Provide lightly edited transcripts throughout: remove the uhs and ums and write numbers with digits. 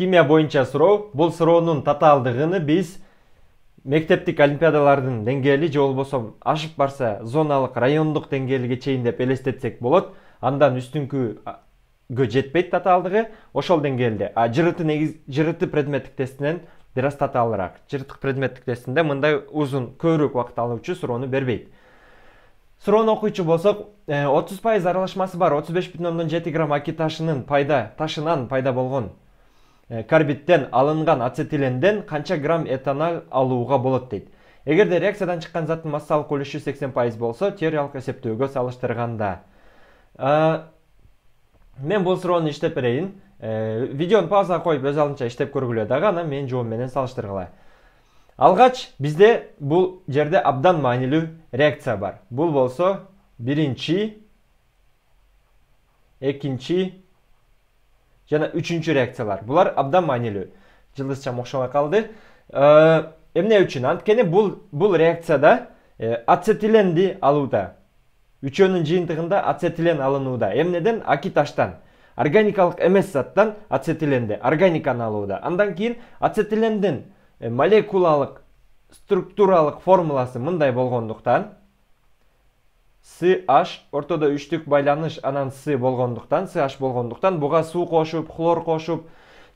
Химия боюнча суроо. Бул суроонун татаалдыгын биз мектептик олимпиадалардын деңгээли же болбосо ашып барса зоналык райондук деңгээлге чейин деп элестетсек болот. Андан үстүнкүгө жетпейт татаалдыгы ошол деңгээлде. Жырыты предметтик тестинен бир аз татаалыраак. Жыртык предметтик тестинде мындай узун көбүрөөк убакыт алуучу суроону бербейт. Суроону окуйчу болсок, 30% аралашмасы бар 35,7 грамм аки ташынан пайда болгон карбидтен алынган ацетиленден канча грамм этанол алууга болот дейт. Эгерде реакциядан чыккан заттын массалык үлүшү 80% болсо, теориялык эсептөөгө салыштырганда. Мен бул суроону иштеп берейин. Видеону паузага коюп өз алдынча иштеп көргүлө дагы, анан менин жообум менен салыштыргыла. Алгач бизде бул жерде абдан маанилүү реакция бар. Бул болсо биринчи, экинчи жана үчүнчү реакциялар. Булар абдан маанилүү. Жылдызчам окшобой калды. Эмне үчүн? Анткени бул реакцияда ацетиленди алууда. Үчөөнүн жыйынтыгында ацетилен алынууда. Эмнеден? Аки таштан. Органикалык эмес заттан ацетиленди, органиканы алууда. Андан кийин ацетилендин молекулалык структуралык формуласы мындай болгондуктан, CH ортодо үчтүк байланыш анан С болгондуктан, CH болгондуктан буга суу кошуп, хлор кошуп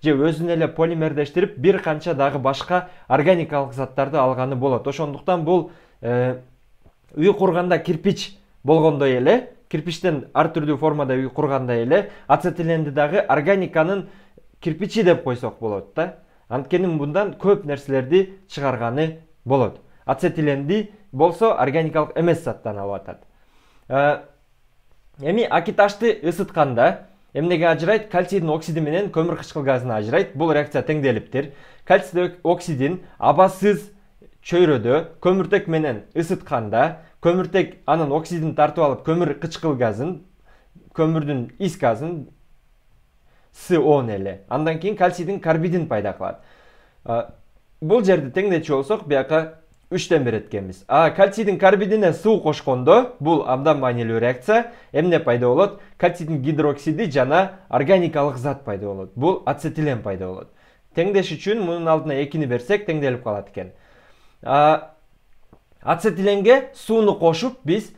же өзүн эле полимердештирип бир канча дагы башка органикалык заттарды алганы болот. Ошондуктан бул үй курганда кирпич болгондой эле, кирпичтен ар түрдүү формада үй кургандай эле ацетиленди дагы органиканын кирпичи деп койсок болот да. Анткени мындан көп нерселерди чыгарганы болот. Ацетиленди болсо органикалык эмес заттан алып атат. Эми аки ташты ысытканда эмнеге ажырайт? Кальцийдин оксиди менен көмүр кычкыл газына ажырайт. Бул реакция теңделиптир. Кальций оксидин абасыз чөйрөдө көмүртек менен ысытканда, көмүртек анын оксидин тартып алып көмүр кычкыл газын, көмүрдүн ис газын СО эле. Андан кийин кальцийдин карбидин пайда кылат. Бул жерди теңдечү болсок, бияка 3тен 1 эткенбиз. Кальцийдин карбидине суу кошкондо, бул абдан маанилүү реакция. Эмне пайда болот? Кальцийдин гидроксиди жана органикалык зат пайда болот. Бул ацетилен пайда болот. Теңдеш үчүн мунун алдына 2-ни берсек теңделип калат экен. Ацетиленге сууну кошуп биз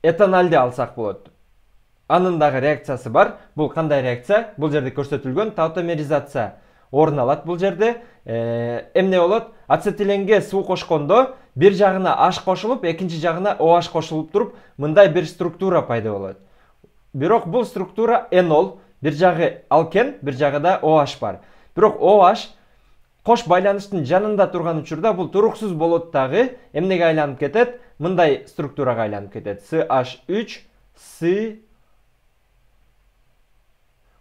этанолду алсак болот. Анын дагы реакциясы бар. Бул кандай реакция? Бул жерде көрсөтүлгөн таутомеризация орун алат бул жерде. Эмне болот? Ацетиленге суу кошкондо бир жагына H кошулуп, экинчи жагына OH кошулуп туруп, мындай бир структура пайда болот. Бирок бул структура энол, бир жагы алкен, бир жагында OH бар. Бирок OH кош байланыштын жанында турган учурда бул туруксуз болот дагы эмнеге айланып кетет? Мындай структурага айланып кетет. CH3 С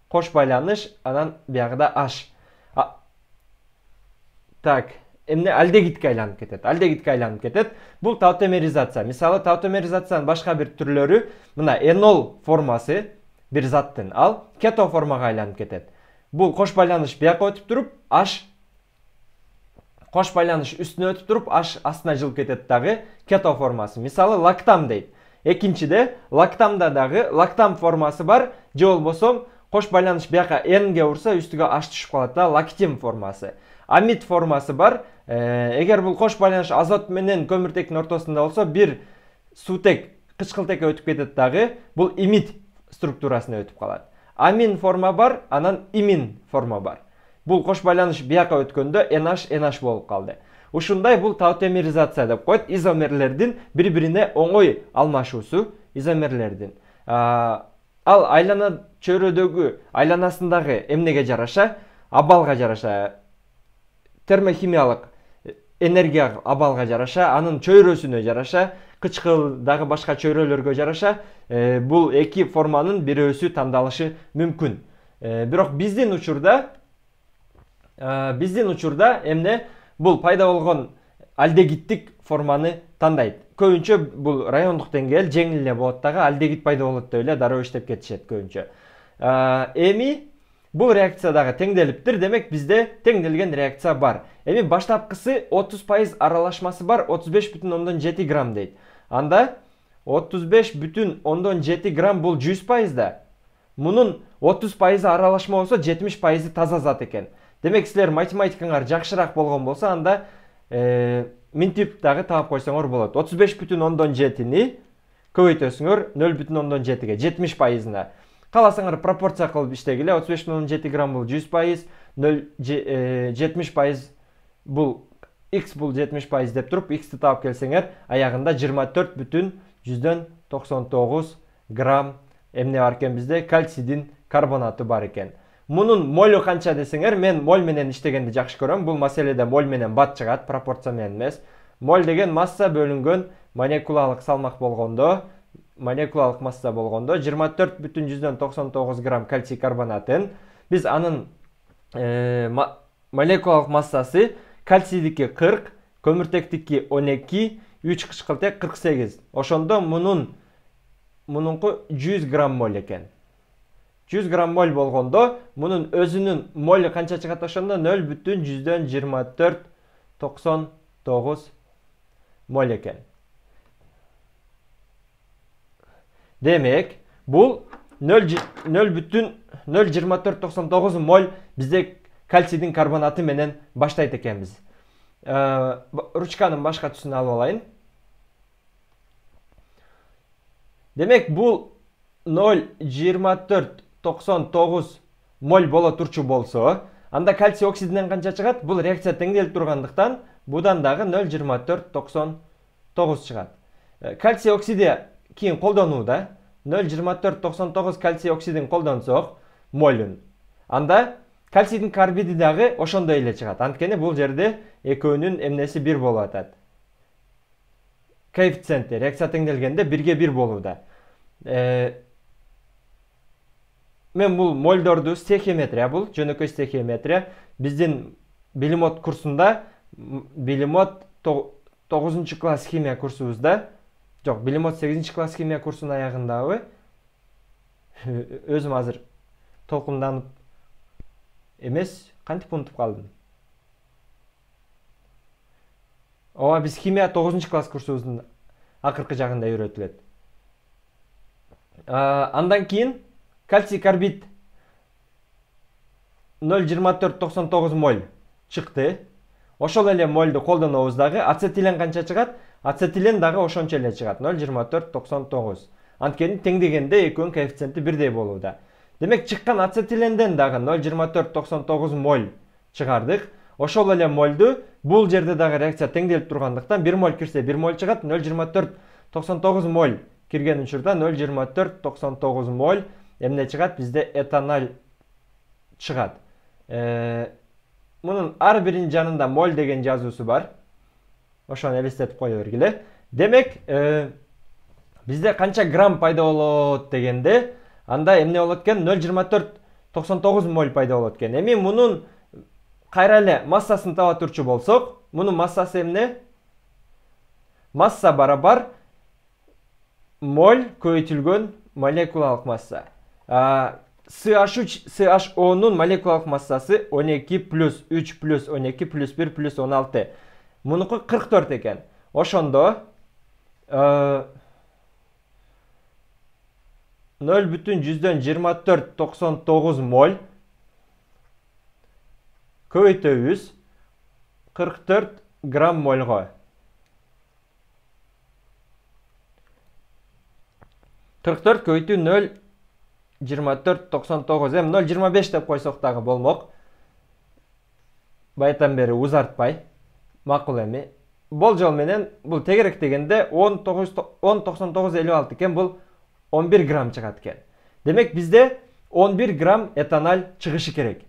кош байланыш, анан биягыда H. Эмне алдегидке айланып кетет. Бул таутомеризация. Мисалы таутомеризациянын башка бир түрлөрү мына энол формасы бир заттын ал кето формага айланып кетет. Бул кош байланыш бияка өтүп туруп, H кош байланыш үстүнө өтүп туруп, H астына жылып кетет дагы кето формасы. Мисалы лактам дейт. Экинчиде лактамда дагы лактам формасы бар, же болбосо кош байланыш бияка N-ге урса үстүгө H түшүп калат да, лактин формасы. Амид формасы бар. Эгер бул кош байланыш азот менен көмүртектин ортосунда болсо, бир суутек кычкылтекке өтүп кетет дагы, бул имид структурасына өтүп калат. Амин форма бар, анан имин форма бар. Бул кош байланыш бияка өткөндө NH болуп калды. Ушундай бул таутомеризация деп коет. Изомерлердин бири-бирине оңой алмашуусу изомерлердин. Ал айлана чөйрөдөгү айланасындагы эмнеге жараша? Абалга жараша. Термохимиялык энергия абалга жараша, анын чөйрөсүнө жараша, кычкыл дагы башка чөйрөлөргө жараша бул эки форманын бирөөсү тандалышы мүмкүн. Бирок биздин учурда эмне бул пайда болгон алдегиттик форманы тандайт. Көбүнчө бул райондук деңгээл жеңил эле болот дагы, алдегит пайда болот деп эле дароо иштеп кетишет көбүнчө. Эми бул реакция дагы теңделиптир, демек бизде теңделген реакция бар. Эми баштапкысы 30% аралашмасы бар 35,7 грамм дейт. Анда 35,7 грамм бул 100% да. Мунун 30% аралашма болсо 70% таза зат экен. Демек силер математикаңар жакшыраак болгон болсо, анда минтип дагы таап койсоңор болот. 35,7-ни көбөйтөсүңөр 0,7-ге 70%. Кааласаңар пропорция кылып иштегиле. 35,7 грамм бул 100%, 70% бул x бул 70% деп туруп x'ти таап келсеңер, аягында 24,99 грамм эмне бар экен бизде? Кальцийдин карбонаты бар экен. Мунун молю канча десеңер, мен моль менен иштегенди жакшы көрөм. Бул маселеде моль менен бат чыгат, пропорция менен эмес. Моль деген масса бөлүнгөн молекулалык салмак болгондо, молекулалык масса болгондо 24,99 грамм кальций карбонатын биз анын молекулалык массасы кальцийдики 40, көмүртектики 12, 3 кышкылтек 48. Ошондо мунунку 100 грамм моль экен. 100 грамм моль болгондо мунун өзүнүн молю канча чыгат ошондо? 0,2499 моль экен. Демек, бул 0,2499 моль бизде кальцийдин карбонаты менен баштайт экенбиз. Ручканын башка түсүн алып алайын. Демек, бул 0,2499 моль боло турчу болсо, анда кальций оксидинен канча чыгат? Бул реакция теңделип тургандыктан будан дагы 0,2499 чыгат. Кальций оксиди кийин колдонууда 0,2499 кальций оксидин колдонсок молюн. Анда кальцийдин карбиди дагы ошондой эле чыгат. Анткени бул жерде экөөнүн эмнеси 1 болуп атат. Коэффициенти реакция теңделгенде 1/1 болууда. Мен бул мольдорду стехиометрия, бул жөнөкөй стехиометрия. Биздин билимот курсунда, билимот 9 класс химия курсубузда, жок, билимот 8 класс химия курсунун аягындабы, өзүм азыр толкунданып эмес, кантип унутуп калдым. Ооба, биз химия 9 класс курсубуздун акыркы жагында үйрөтүлөт. Андан кийин кальций карбид 0,2499 моль чыкты. Ошол эле мольду колдонобуз дагы. Ацетилен канча чыгат? Ацетилен дагы ошончо эле чыгат, 0,2499. Анткени теңдегенде экөөнүн коэффициенти бирдей болууда. Демек, чыккан ацетиленден дагы 0,2499 моль чыгардык. Ошол эле мольду бул жерде дагы реакция теңделип тургандыктан 1 моль кирсе 1 моль чыгат, 0,2499 моль кирген учурда 0,2499 моль эмне чыгат? Бизде этанол чыгат. Мунун ар биринин жанында моль деген жазуусу бар. Ошону элестетип кое бергиле. Демек, бизде канча грамм пайда болот дегенде, анда эмне болот экен? 0,2499 моль пайда болот экен. Эми мунун кайра эле массасын таба турчу болсок, мунун массасы эмне? Масса барабар моль көбөйтүлгөн молекулалык масса. CH3CHO'нун молекулалык массасы 12 плюс 3 плюс 12 плюс 1 плюс 16. Мунуку 44 экен. Ошондо 0,2499 моль көбөйтөбүз 44 грамм мольго. 44 көбөйтүү 0,2499. Эми 0,25 деп койсок дагы болмок. Баятан бери узартпай. Макул эми. Болжол менен бул тегерек дегенде 10,9956 экен, бул 11 грамм чыгат экен. Демек, бизде 11 грамм этанол чыгышы керек.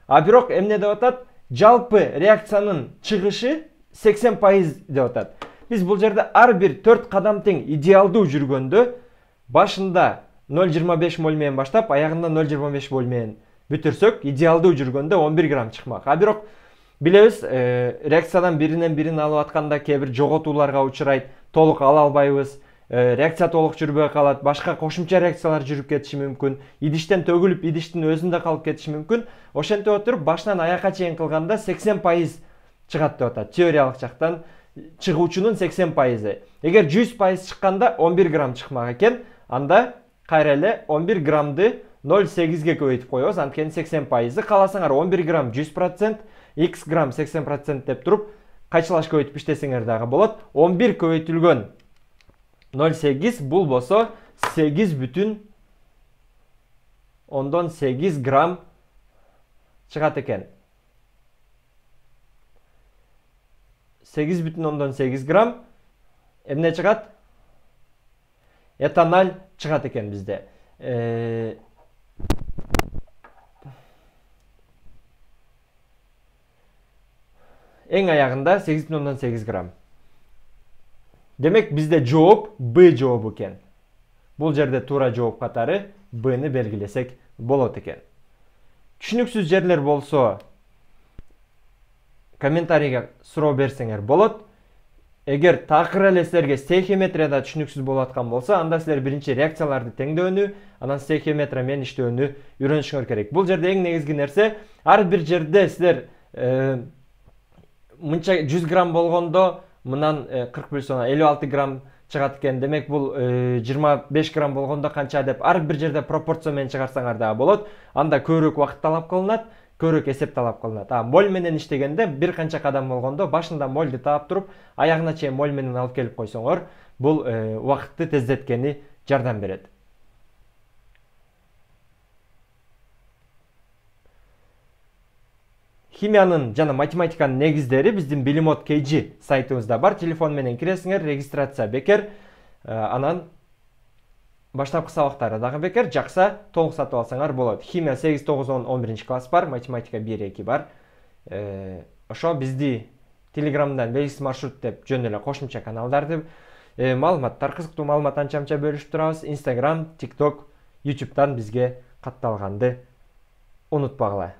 А бирок эмне деп атат? Жалпы реакциянын чыгышы 80% деп атат. Биз бул жерде ар бир 4 кадам тең идеалдуу жүргөндө башында 0,25 моль менен баштап, аягында 0,25 моль менен бүтүрсөк, идеалдуу жүргөндө 11 грамм чыкмак. А бирок билебиз, реакциядан биринен бирин алып атканда кээ бир жоготууларга учурайт, толук ала албайбыз, реакция толук жүрбөй калат, башка кошумча реакциялар жүрүп кетиши мүмкүн, идиштен төгүлүп, идиштин өзүндө калып кетиши мүмкүн. Ошентип отуруп, башынан аякка чейин кылганда 80% чыгат деп атат. Теориялык жактан чыгуучунун 80%. Эгер 100% чыкканда 11 грамм чыкмак экен, анда кайра эле 11 граммды 0,8ге көбейтип коебуз. Анткени 80%. Кааласаңар 11 грамм 100%, x грамм 80% деп туруп кайчылаш көбөйтүп иштесеңер дагы болот. 11 көбөйтүлгөн 0,8 бул болсо 8,8 грамм чыгат экен. 8,8 грамм эмне чыгат? Этанол чыгат экен бизде. Эң аягында 8,8 грамм. Демек бизде жооп Б жообу экен. Бул жерде туура жооп катары Б'ни белгилесек болот экен. Түшүнүксүз жерлер болсо комментарийге суроо берсеңер болот. Эгер такыр эле силерге стехиометрияда түшүнүксүз болуп аткан болсо, анда силер биринчи реакцияларды теңдөөнү, анан стехиометрия менен иштөөнү үйрөнүшүңөр керек. Бул жерде эң негизги нерсе, ар бир жерде силер мынча 100 грамм болгондо мындан 40 бөлсө 56 грамм чыгат экен. Демек бул 25 грамм болгондо канча деп ар бир жерде пропорция менен чыгарсаңар да болот. Анда көбүрөөк убакыт талап кылынат, көбүрөөк эсеп талап кылынат. Моль менен иштегенде бир канча кадам болгондо башында мольду таап туруп, аягына чейин моль менен алып келип койсоңор, бул убакытты тездеткени жардам берет. Химиянын жана математиканын негиздери биздин Bilimod KG сайтыбызда бар. Телефон менен киресиңер, регистрация бекер. Анан баштапкы сабактары дагы бекер. Жакса толук сатып алсаңар болот. Химия 8, 9, 10, 11 класс бар, математика 1, 2 бар. Ошо бизди Telegramдан белгисиз маршрут деп жөн эле кошумча каналдарды, маалыматтар, кызыктуу маалымат анча-мынча бөлүшүп турабыз. Instagram, TikTok, YouTube'дан бизге катталганды унутпагыла.